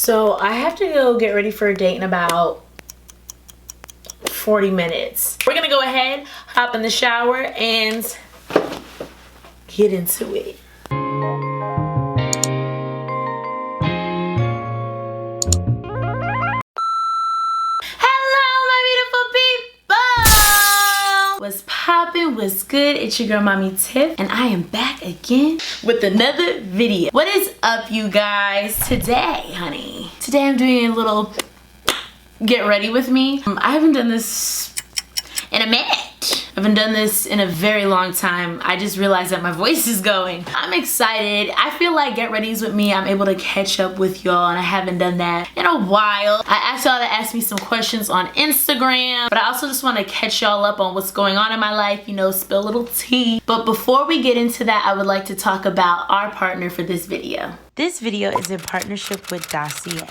So I have to go get ready for a date in about 40 minutes. We're gonna go ahead, hop in the shower, and get into it. What's poppin', what's good? It's your girl Mami Tiff, and I am back again with another video. What is up, you guys? Today I'm doing a little get ready with me. I haven't done this in a minute. I haven't done this in a very long time. I just realized that my voice is going. I'm excited. I feel like get readies with me, I'm able to catch up with y'all, and I haven't done that in a while. I asked y'all to ask me some questions on Instagram, but I also just want to catch y'all up on what's going on in my life, you know, spill a little tea. But before we get into that, I would like to talk about our partner for this video. This video is in partnership with Dossier.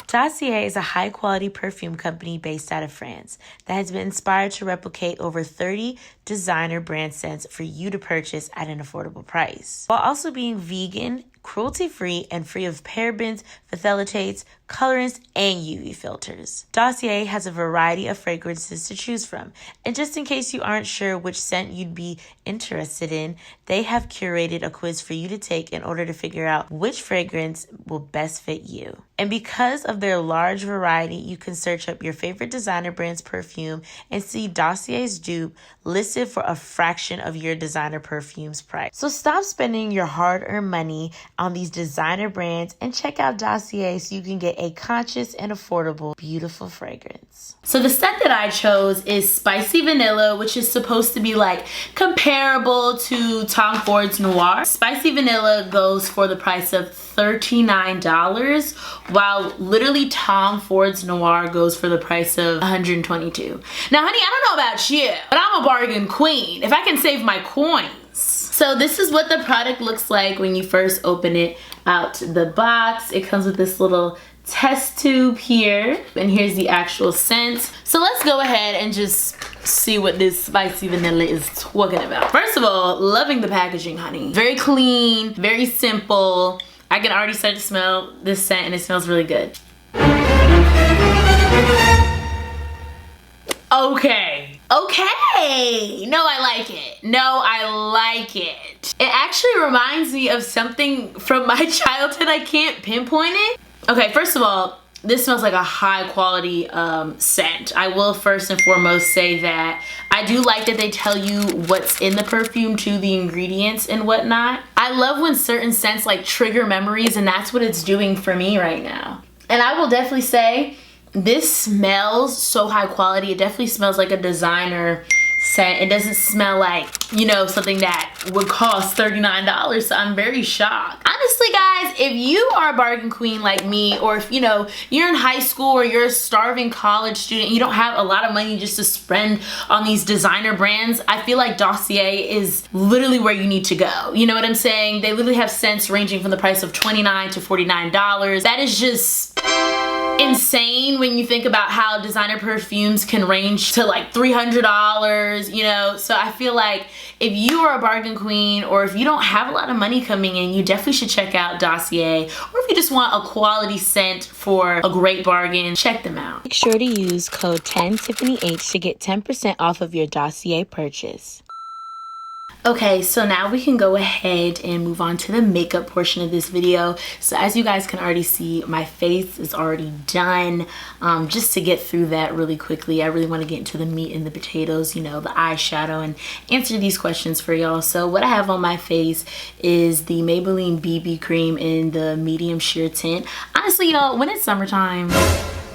Dossier is a high-quality perfume company based out of France that has been inspired to replicate over 30 designer brand scents for you to purchase at an affordable price, while also being vegan, cruelty-free, and free of parabens, phthalates, colorants, and UV filters. Dossier has a variety of fragrances to choose from, and just in case you aren't sure which scent you'd be interested in, they have curated a quiz for you to take in order to figure out which fragrance will best fit you. And because of their large variety, you can search up your favorite designer brand's perfume and see Dossier's dupe listed for a fraction of your designer perfume's price. So stop spending your hard-earned money on these designer brands and check out Dossier so you can get a conscious and affordable, beautiful fragrance. So the scent that I chose is Spicy Vanilla, which is supposed to be like comparable to Tom Ford's Noir. Spicy Vanilla goes for the price of $39, while literally Tom Ford's Noir goes for the price of $122. Now, honey, I don't know about you, but I'm a bargain queen if I can save my coins. So this is what the product looks like when you first open it out the box. It comes with this little test tube here, and here's the actual scent. So let's go ahead and just see what this Spicy Vanilla is talking about. First of all, loving the packaging, honey. Very clean, very simple. I can already start to smell this scent, and it smells really good. Okay. No, I like it. No, I like it. It actually reminds me of something from my childhood. I can't pinpoint it. Okay, first of all, this smells like a high quality scent. I will first and foremost say that I do like that they tell you what's in the perfume too, the ingredients and whatnot. I love when certain scents like trigger memories, and that's what it's doing for me right now. And I will definitely say this smells so high quality. It definitely smells like a designer scent. It doesn't smell like, you know, something that would cost $39, so I'm very shocked. Honestly, guys, if you are a bargain queen like me, or if, you know, you're in high school or you're a starving college student, you don't have a lot of money just to spend on these designer brands, I feel like Dossier is literally where you need to go. You know what I'm saying? They literally have scents ranging from the price of $29 to $49. That is just insane when you think about how designer perfumes can range to like $300, you know. So I feel like if you are a bargain queen, or if you don't have a lot of money coming in, you definitely should check out Dossier. Or if you just want a quality scent for a great bargain, check them out. Make sure to use code 10TiffanyH to get 10% off of your Dossier purchase. Okay, so now we can go ahead and move on to the makeup portion of this video. So as you guys can already see, my face is already done. Just to get through that really quickly, I really want to get into the meat and the potatoes, you know, the eyeshadow, and answer these questions for y'all. So what I have on my face is the Maybelline BB cream in the medium sheer tint. Honestly, y'all, when it's summertime,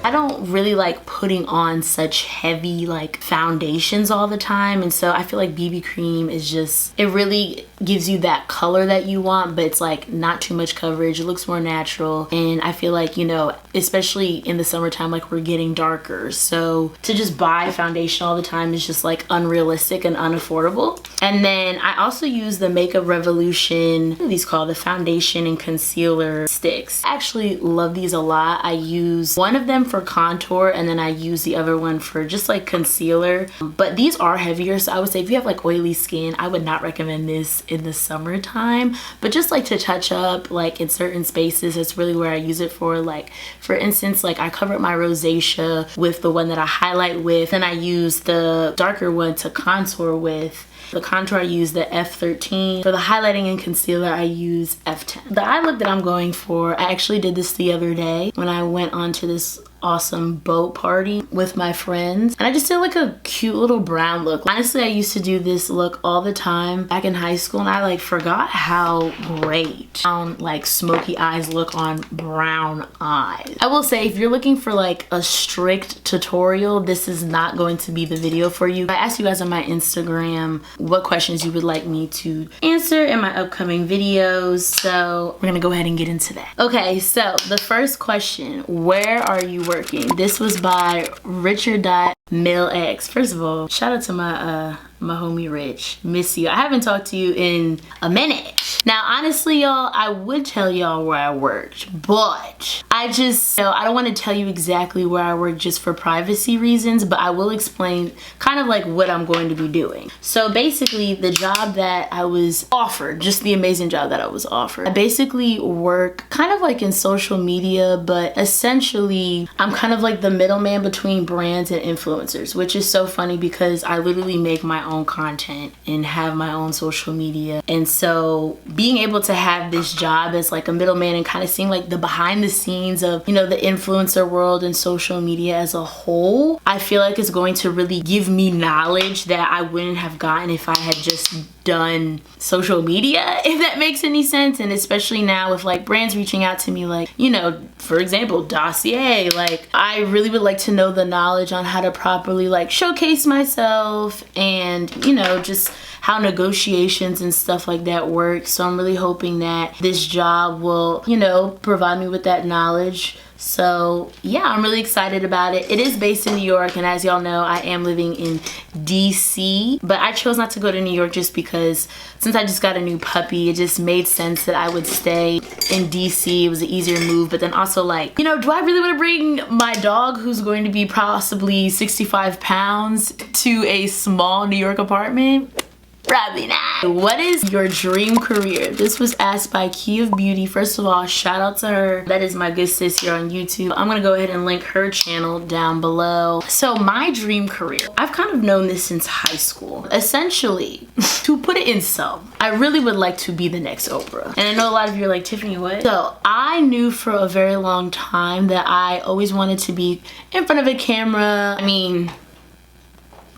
I don't really like putting on such heavy like foundations all the time, and so I feel like BB cream is just, it really gives you that color that you want, but it's like not too much coverage. It looks more natural, and I feel like, you know, especially in the summertime, like we're getting darker, so to just buy foundation all the time is just like unrealistic and unaffordable. And then I also use the Makeup Revolution, what are these called, the foundation and concealer sticks. I actually love these a lot. I use one of them for contour, and then I use the other one for just like concealer. But these are heavier, so I would say if you have like oily skin, I would not recommend this in the summertime. But just like to touch up like in certain spaces, that's really where I use it for. Like for instance, like I covered my rosacea with the one that I highlight with, then I use the darker one to contour with. The contour I use the F13. For the highlighting and concealer I use F10. The eye look that I'm going for, I actually did this the other day when I went on to this awesome boat party with my friends, and I just did like a cute little brown look. Honestly, I used to do this look all the time back in high school, and I like forgot how great like smoky eyes look on brown eyes. I will say if you're looking for like a strict tutorial, this is not going to be the video for you. I asked you guys on my Instagram what questions you would like me to answer in my upcoming videos, so we're gonna go ahead and get into that. Okay, so the first question, where are you working? This was by Richard.MilX. First of all, shout out to my homie Rich. Miss you. I haven't talked to you in a minute. Now, honestly, y'all, I would tell y'all where I worked, but I just, I don't want to tell you exactly where I work just for privacy reasons, but I will explain kind of like what I'm going to be doing. So basically, the job that I was offered, just the amazing job that I was offered, I basically work kind of like in social media, but essentially, I'm kind of like the middleman between brands and influencers, which is so funny because I literally make my own content and have my own social media. And so being able to have this job as like a middleman and kind of seeing like the behind the scenes of, you know, the influencer world and social media as a whole, I feel like it's going to really give me knowledge that I wouldn't have gotten if I had just done social media, if that makes any sense. And especially now with like brands reaching out to me, like, you know, for example, Dossier, like I really would like to know the knowledge on how to properly like showcase myself and, you know, just how negotiations and stuff like that work. So I'm really hoping that this job will, you know, provide me with that knowledge. So yeah, I'm really excited about it. It is based in New York, and as y'all know, I am living in DC, but I chose not to go to New York just because since I just got a new puppy, it just made sense that I would stay in DC. It was an easier move, but then also like, you know, do I really want to bring my dog who's going to be possibly 65 pounds to a small New York apartment? Probably not. What is your dream career? This was asked by Key of Beauty. First of all, shout out to her. That is my good sis here on YouTube. I'm gonna go ahead and link her channel down below. So my dream career, I've kind of known this since high school. Essentially, to put it in sum, I really would like to be the next Oprah. And I know a lot of you are like, Tiffany, what? So I knew for a very long time that I always wanted to be in front of a camera. I mean,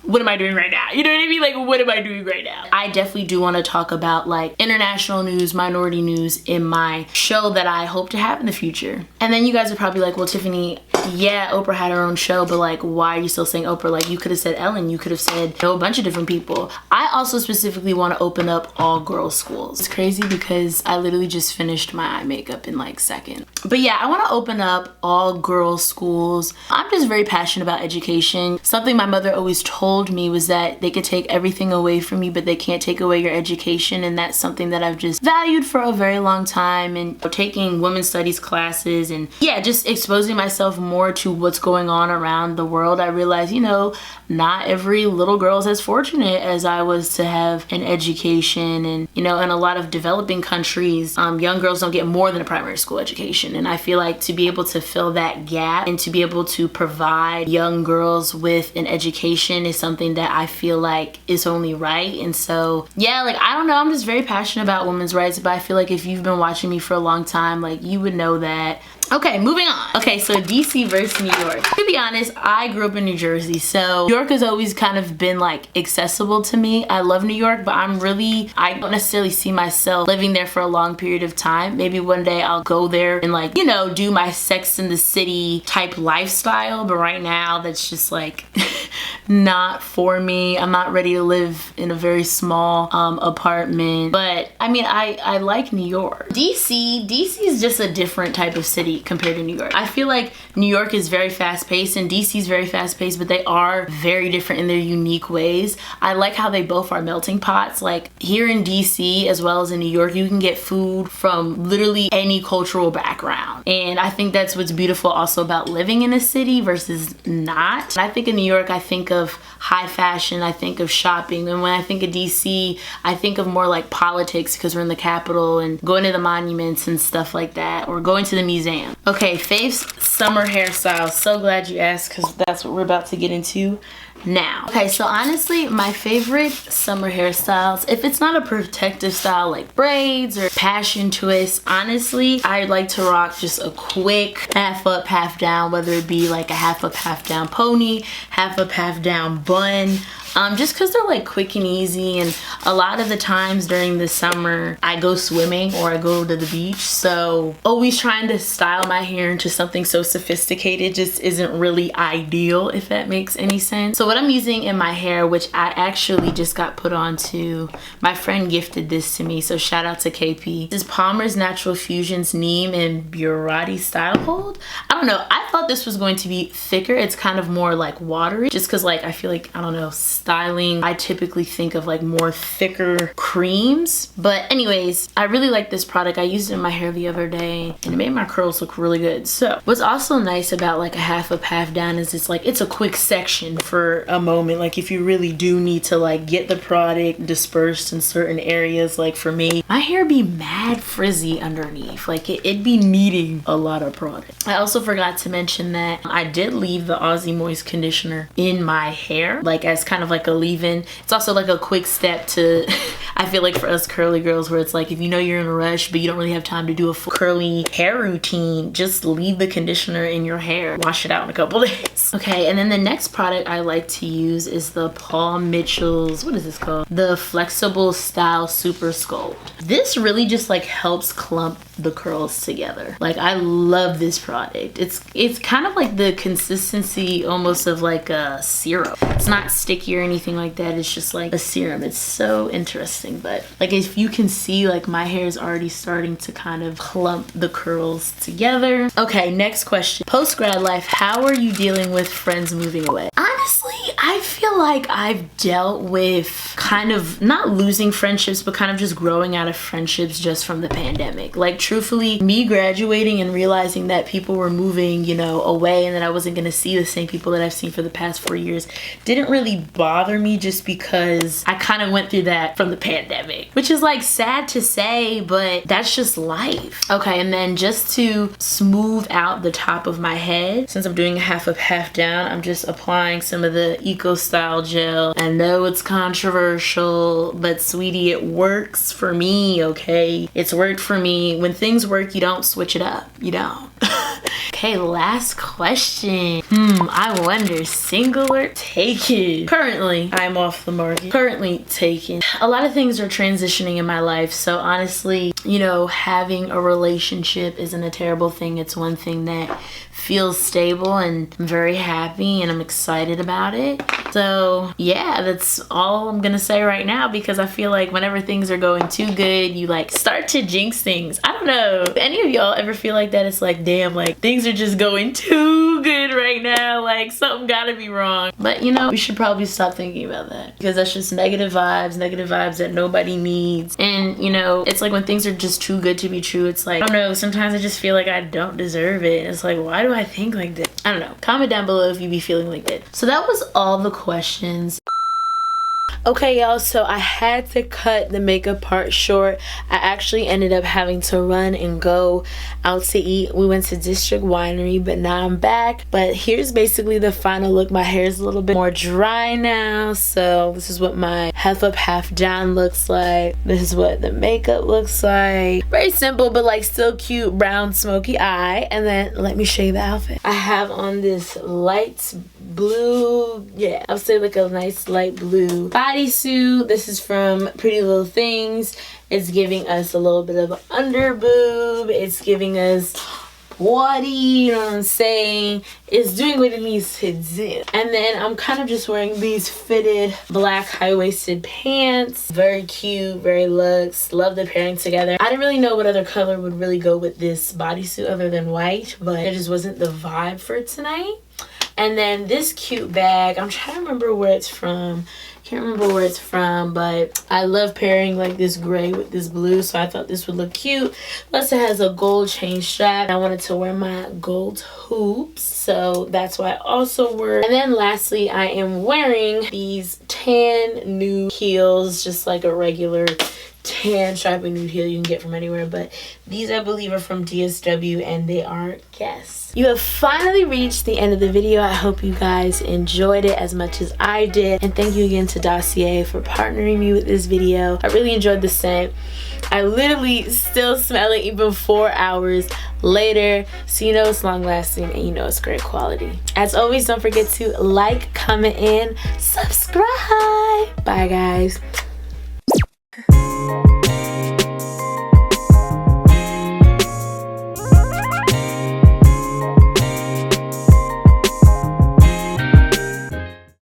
what am I doing right now? You know what I mean? Like, what am I doing right now? I definitely do want to talk about like international news, minority news in my show that I hope to have in the future. And then you guys are probably like, well, Tiffany, yeah, Oprah had her own show, but like, why are you still saying Oprah? Like, you could have said Ellen, you could have said, you know, a bunch of different people. I also specifically want to open up all girls schools. It's crazy because I literally just finished my eye makeup in like seconds. But yeah, I want to open up all girls schools. I'm just very passionate about education. Something my mother always told me was that they could take everything away from you, but they can't take away your education. And that's something that I've just valued for a very long time. And taking women's studies classes and yeah, just exposing myself more to what's going on around the world, I realized, you know, not every little girl is as fortunate as I was to have an education. And, you know, in a lot of developing countries, young girls don't get more than a primary school education. And I feel like to be able to fill that gap and to be able to provide young girls with an education is something that I feel like is only right. And so yeah, like, I don't know, I'm just very passionate about women's rights, but I feel like if you've been watching me for a long time, like, you would know that. Okay, moving on. Okay, so DC versus New York. To be honest, I grew up in New Jersey, so New York has always kind of been like accessible to me. I love New York, but I don't necessarily see myself living there for a long period of time. Maybe one day I'll go there and like, you know, do my Sex in the City type lifestyle, but right now that's just like not for me. I'm not ready to live in a very small apartment, but I mean, I like New York. DC is just a different type of city. city compared to New York. I feel like New York is very fast paced and DC is very fast paced, but they are very different in their unique ways. I like how they both are melting pots. Like here in DC as well as in New York, you can get food from literally any cultural background. And I think that's what's beautiful also about living in a city versus not. I think in New York, I think of high fashion, I think of shopping. And when I think of DC, I think of more like politics because we're in the capital and going to the monuments and stuff like that, or going to the museum. Okay, faves summer hairstyle. So glad you asked because that's what we're about to get into now. Okay, so honestly, my favorite summer hairstyles, if it's not a protective style like braids or passion twists, honestly, I like to rock just a quick half up, half down, whether it be like a half up, half down pony, half up, half down bun. Just because they're like quick and easy, and a lot of the times during the summer I go swimming or I go to the beach, so always trying to style my hair into something so sophisticated just isn't really ideal, if that makes any sense. So what I'm using in my hair, which I actually just got put onto, my friend gifted this to me, so shout out to KP. This is Palmer's Natural Fusions Neem and Burati Style Hold. I don't know, I thought this was going to be thicker. It's kind of more like watery, just because like I feel like, I don't know, styling, I typically think of like more thicker creams. But anyways, I really like this product. I used it in my hair the other day and it made my curls look really good. So what's also nice about like a half up, half down is it's a quick section for a moment. Like if you really do need to like get the product dispersed in certain areas, like for me, my hair be mad frizzy underneath. Like it'd be needing a lot of product. I also forgot to mention that I did leave the Aussie Moist conditioner in my hair, like as kind of like a leave-in. It's also like a quick step to I feel like for us curly girls, where it's like if you know you're in a rush but you don't really have time to do a full curly hair routine, just leave the conditioner in your hair, wash it out in a couple days. Okay, and then the next product I like to use is the Paul Mitchell's, what is this called? The Flexible Style Super Sculpt. This really just like helps clump the curls together. Like I love this product. It's kind of like the consistency almost of like a serum. It's not sticky or anything like that. It's just like a serum. It's so interesting. But like if you can see, like my hair is already starting to kind of clump the curls together. Okay, next question. Post-grad life, how are you dealing with friends moving away? Honestly, I feel like I've dealt with kind of not losing friendships, but kind of just growing out of friendships just from the pandemic. Like truthfully, me graduating and realizing that people were moving, you know, away and that I wasn't gonna see the same people that I've seen for the past 4 years didn't really bother me, just because I kind of went through that from the pandemic, which is like sad to say, but that's just life. Okay, and then just to smooth out the top of my head, since I'm doing a half up, half down, I'm just applying some of the Eco Style gel. I know it's controversial, but sweetie, it works for me, okay? It's worked for me. When things work, you don't switch it up. You don't. Okay, last question. I wonder, single or taken? Currently, I'm off the market. Currently taken. A lot of things are transitioning in my life, so honestly, you know, having a relationship isn't a terrible thing. It's one thing that feels stable, and I'm very happy and I'm excited about it. So yeah, that's all I'm gonna say right now, because I feel like whenever things are going too good, you like start to jinx things. I don't know. If any of y'all ever feel like that? It's like, damn, like things are just going too good right now. Like something gotta be wrong. But you know, we should probably stop thinking about that, because that's just negative vibes that nobody needs. And you know, it's like when things are just too good to be true, it's like, I don't know, sometimes I just feel like I don't deserve it. It's like, why do I think like that? I don't know. Comment down below if you be feeling like that. So that was all the questions. Okay, y'all, so I had to cut the makeup part short. I actually ended up having to run and go out to eat. We went to District Winery, but now I'm back. But here's basically the final look. My hair is a little bit more dry now, so this is what my half up, half down looks like. This is what the makeup looks like. Very simple, but like still cute, brown smoky eye. And then let me show you the outfit. I have on this light blue, yeah, I'll say like a nice light blue bodysuit. This is from Pretty Little Things. It's giving us a little bit of an under boob. It's giving us sporty, you know what I'm saying? It's doing what it needs to do. And then I'm kind of just wearing these fitted black high-waisted pants. Very cute, very luxe. Love the pairing together. I didn't really know what other color would really go with this bodysuit other than white, but it just wasn't the vibe for tonight. And then this cute bag, I'm trying to remember where it's from. Can't remember where it's from, but I love pairing like this gray with this blue, so I thought this would look cute. Plus it has a gold chain strap. I wanted to wear my gold hoops, so that's why I also wore. And then lastly, I am wearing these tan nude heels, just like a regular tan stripy nude heel you can get from anywhere, but these I believe are from DSW and they are Guess. You have finally reached the end of the video. I hope you guys enjoyed it as much as I did, and thank you again to Dossier for partnering me with this video. I really enjoyed the scent. I literally still smell it even 4 hours later, so you know it's long lasting and you know it's great quality. As always, don't forget to like, comment, and subscribe. Bye guys.